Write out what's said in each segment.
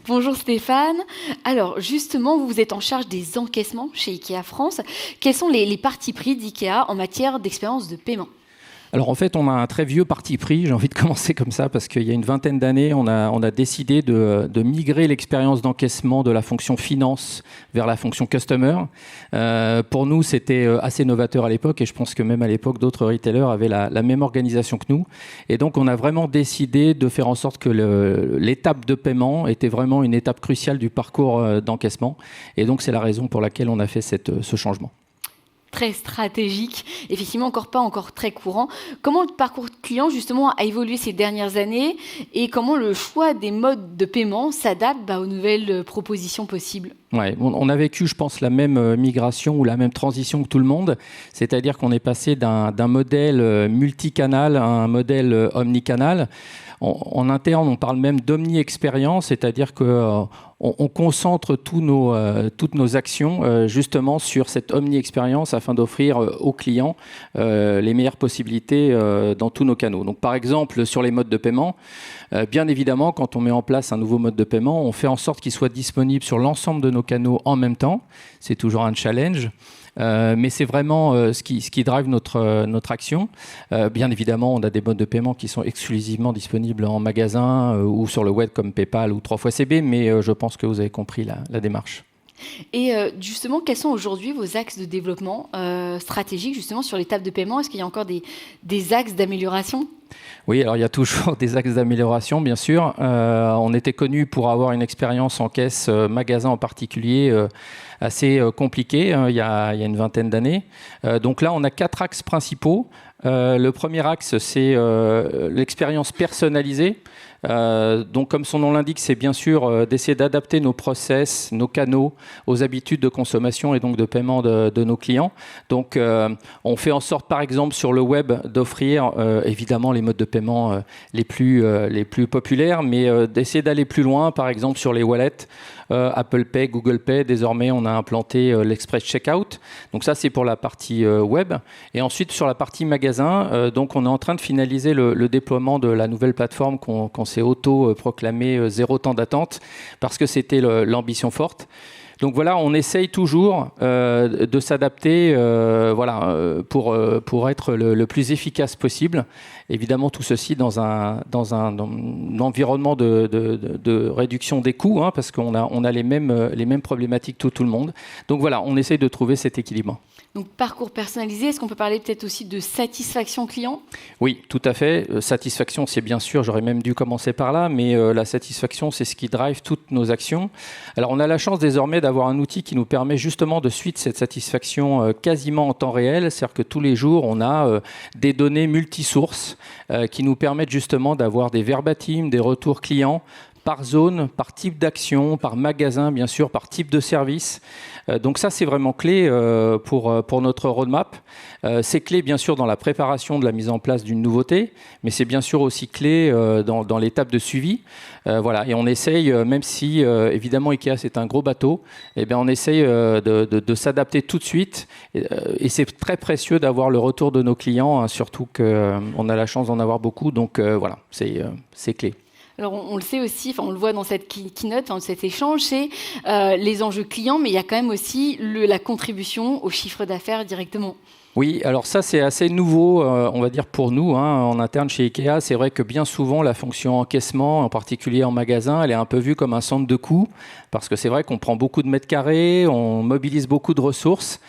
Bonjour Stéphane. Alors justement, vous êtes en charge des encaissements chez IKEA France. Quels sont les partis pris d'IKEA en matière d'expérience de paiement ? Alors en fait, on a un très vieux parti pris. J'ai envie de commencer comme ça parce qu'il y a une vingtaine d'années, on a décidé de migrer l'expérience d'encaissement de la fonction finance vers la fonction customer. Pour nous, c'était assez novateur à l'époque et je pense que même à l'époque, d'autres retailers avaient la même organisation que nous. Et donc, on a vraiment décidé de faire en sorte que l'étape de paiement était vraiment une étape cruciale du parcours d'encaissement. Et donc, c'est la raison pour laquelle on a fait ce changement. Très stratégique, effectivement pas encore très courant. Comment le parcours client justement a évolué ces dernières années et comment le choix des modes de paiement s'adapte aux nouvelles propositions possibles ? Ouais, on a vécu, je pense, la même migration ou la même transition que tout le monde. C'est-à-dire qu'on est passé d'un modèle multicanal à un modèle omnicanal. En interne, on parle même d'omni-expérience, c'est-à-dire qu'on concentre toutes nos actions justement sur cette omni-expérience afin d'offrir aux clients les meilleures possibilités dans tous nos canaux. Donc, par exemple, sur les modes de paiement, bien évidemment, quand on met en place un nouveau mode de paiement, on fait en sorte qu'il soit disponible sur l'ensemble de nos canaux en même temps. C'est toujours un challenge. Mais c'est vraiment ce qui drive notre action. Bien évidemment, on a des modes de paiement qui sont exclusivement disponibles en magasin ou sur le web comme PayPal ou 3xCB, mais je pense que vous avez compris la démarche. Et justement, quels sont aujourd'hui vos axes de développement stratégiques justement sur l'étape de paiement ? Est-ce qu'il y a encore des axes d'amélioration ? Oui, alors il y a toujours des axes d'amélioration, bien sûr. On était connu pour avoir une expérience en caisse magasin en particulier assez compliquée il y a une vingtaine d'années. Donc là, on a 4 axes principaux. Le premier axe, c'est l'expérience personnalisée. Donc, comme son nom l'indique, c'est bien sûr d'essayer d'adapter nos process, nos canaux aux habitudes de consommation et donc de paiement de nos clients. Donc, on fait en sorte, par exemple, sur le web, d'offrir évidemment les modes de paiement les plus populaires, mais d'essayer d'aller plus loin, par exemple, sur les wallets. Apple Pay, Google Pay, désormais on a implanté l'Express Checkout. Donc ça c'est pour la partie web. Et ensuite sur la partie magasin, donc on est en train de finaliser le déploiement de la nouvelle plateforme qu'on s'est auto-proclamé zéro temps d'attente parce que c'était l'ambition forte. Donc voilà, on essaye toujours de s'adapter pour être le plus efficace possible. Évidemment, tout ceci dans un environnement de réduction des coûts, parce qu'on a les mêmes problématiques tout le monde. Donc voilà, on essaye de trouver cet équilibre. Donc parcours personnalisé, est-ce qu'on peut parler peut-être aussi de satisfaction client ? Oui, tout à fait. Satisfaction, c'est bien sûr, j'aurais même dû commencer par là, mais la satisfaction, c'est ce qui drive toutes nos actions. Alors on a la chance désormais d'avoir un outil qui nous permet justement de suivre cette satisfaction quasiment en temps réel, c'est-à-dire que tous les jours, on a des données multisources qui nous permettent justement d'avoir des verbatims, des retours clients, par zone, par type d'action, par magasin, bien sûr, par type de service. Donc ça, c'est vraiment clé pour notre roadmap. C'est clé, bien sûr, dans la préparation de la mise en place d'une nouveauté, mais c'est bien sûr aussi clé dans l'étape de suivi. Voilà. Et on essaye, même si, évidemment, IKEA, c'est un gros bateau, eh bien, on essaye de s'adapter tout de suite. Et c'est très précieux d'avoir le retour de nos clients, surtout qu'on a la chance d'en avoir beaucoup. Donc voilà, c'est clé. Alors on le sait aussi, on le voit dans cette keynote, dans cet échange, c'est les enjeux clients, mais il y a quand même aussi la contribution au chiffre d'affaires directement. Oui, alors ça c'est assez nouveau, on va dire pour nous, en interne chez IKEA. C'est vrai que bien souvent la fonction encaissement, en particulier en magasin, elle est un peu vue comme un centre de coût, parce que c'est vrai qu'on prend beaucoup de mètres carrés, on mobilise beaucoup de ressources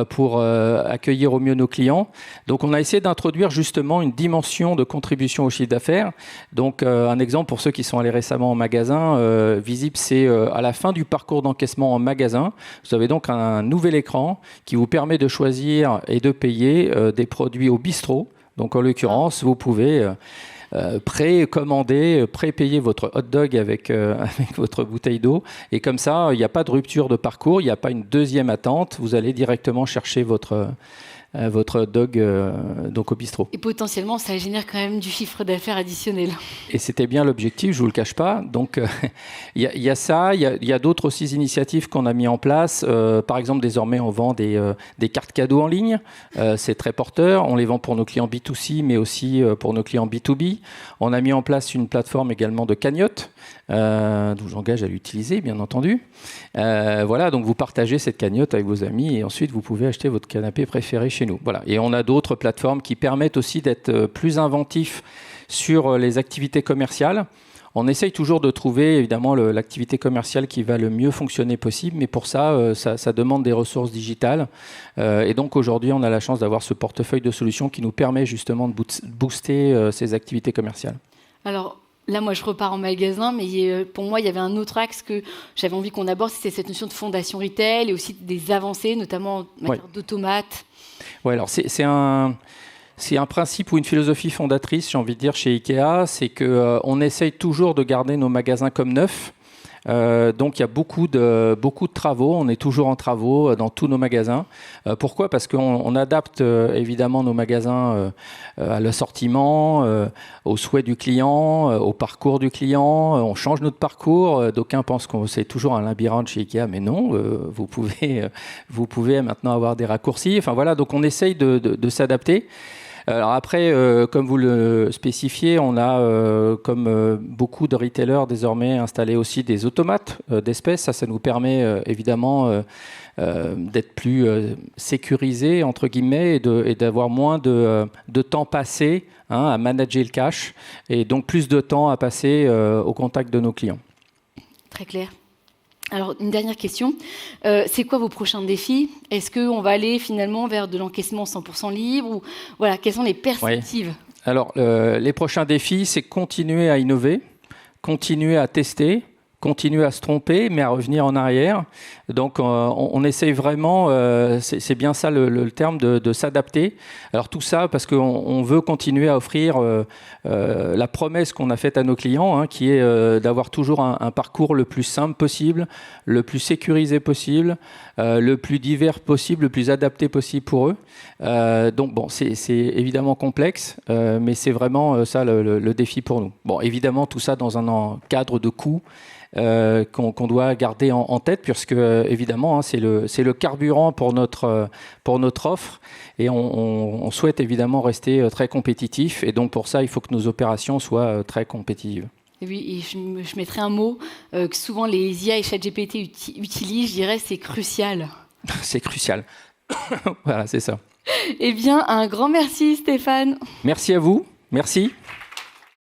pour accueillir au mieux nos clients. Donc on a essayé d'introduire justement une dimension de contribution au chiffre d'affaires. Donc un exemple pour ceux qui sont allés récemment en magasin, visible, c'est à la fin du parcours d'encaissement en magasin. Vous avez donc un nouvel écran qui vous permet de choisir et de payer des produits au bistrot. Donc en l'occurrence, vous pouvez précommander, prépayer votre hot dog avec votre bouteille d'eau. Et comme ça, il n'y a pas de rupture de parcours, il n'y a pas une deuxième attente. Vous allez directement chercher votre votre hot dog donc au bistrot. Et potentiellement, ça génère quand même du chiffre d'affaires additionnel. Et c'était bien l'objectif, je ne vous le cache pas. Donc, il y a ça, il y a d'autres aussi initiatives qu'on a mis en place. Par exemple, désormais, on vend des cartes cadeaux en ligne. C'est très porteur. On les vend pour nos clients B2C, mais aussi pour nos clients B2B. On a mis en place une plateforme également de cagnotte, d'où j'engage à l'utiliser, bien entendu. Voilà, donc vous partagez cette cagnotte avec vos amis et ensuite vous pouvez acheter votre canapé préféré chez nous. Voilà. Et on a d'autres plateformes qui permettent aussi d'être plus inventifs sur les activités commerciales. On essaye toujours de trouver évidemment l'activité commerciale qui va le mieux fonctionner possible, mais pour ça, ça demande des ressources digitales. Et donc aujourd'hui, on a la chance d'avoir ce portefeuille de solutions qui nous permet justement de booster ces activités commerciales. Alors, là, moi, je repars en magasin, mais pour moi, il y avait un autre axe que j'avais envie qu'on aborde, c'était cette notion de fondation retail et aussi des avancées, notamment en matière d'automates. Oui, alors c'est un principe ou une philosophie fondatrice, j'ai envie de dire, chez Ikea, c'est qu'on essaye toujours de garder nos magasins comme neufs. Donc il y a beaucoup de travaux, on est toujours en travaux dans tous nos magasins. Pourquoi ? Parce qu'on adapte évidemment nos magasins à l'assortiment, aux souhaits du client, au parcours du client. On change notre parcours. D'aucuns pensent que c'est toujours un labyrinthe chez Ikea, mais non, vous pouvez maintenant avoir des raccourcis. Enfin voilà, donc on essaye de s'adapter. Alors après, comme vous le spécifiez, on a, comme beaucoup de retailers désormais, installé aussi des automates d'espèces. Ça nous permet évidemment d'être plus sécurisé, entre guillemets, et d'avoir moins de temps passé à manager le cash, et donc plus de temps à passer au contact de nos clients. Très clair. Alors, une dernière question. C'est quoi vos prochains défis ? Est-ce qu'on va aller finalement vers de l'encaissement 100% libre ou, voilà, quelles sont les perspectives ? Oui. Alors, les prochains défis, c'est continuer à innover, continuer à tester, continuer à se tromper, mais à revenir en arrière. Donc, on essaye vraiment, c'est bien ça le terme, de s'adapter. Alors, tout ça parce qu'on veut continuer à offrir la promesse qu'on a faite à nos clients, qui est d'avoir toujours un parcours le plus simple possible, le plus sécurisé possible, le plus divers possible, le plus adapté possible pour eux. Donc, bon, c'est évidemment complexe, mais c'est vraiment ça le défi pour nous. Bon, évidemment, tout ça dans un cadre de coût qu'on doit garder en tête, puisque évidemment c'est le carburant pour notre offre, et on souhaite évidemment rester très compétitif, et donc pour ça il faut que nos opérations soient très compétitives. Et oui, et je mettrai un mot que souvent les IA et ChatGPT utilisent, je dirais, c'est crucial. C'est crucial. Voilà, c'est ça. Eh bien, un grand merci Stéphane. Merci à vous, merci.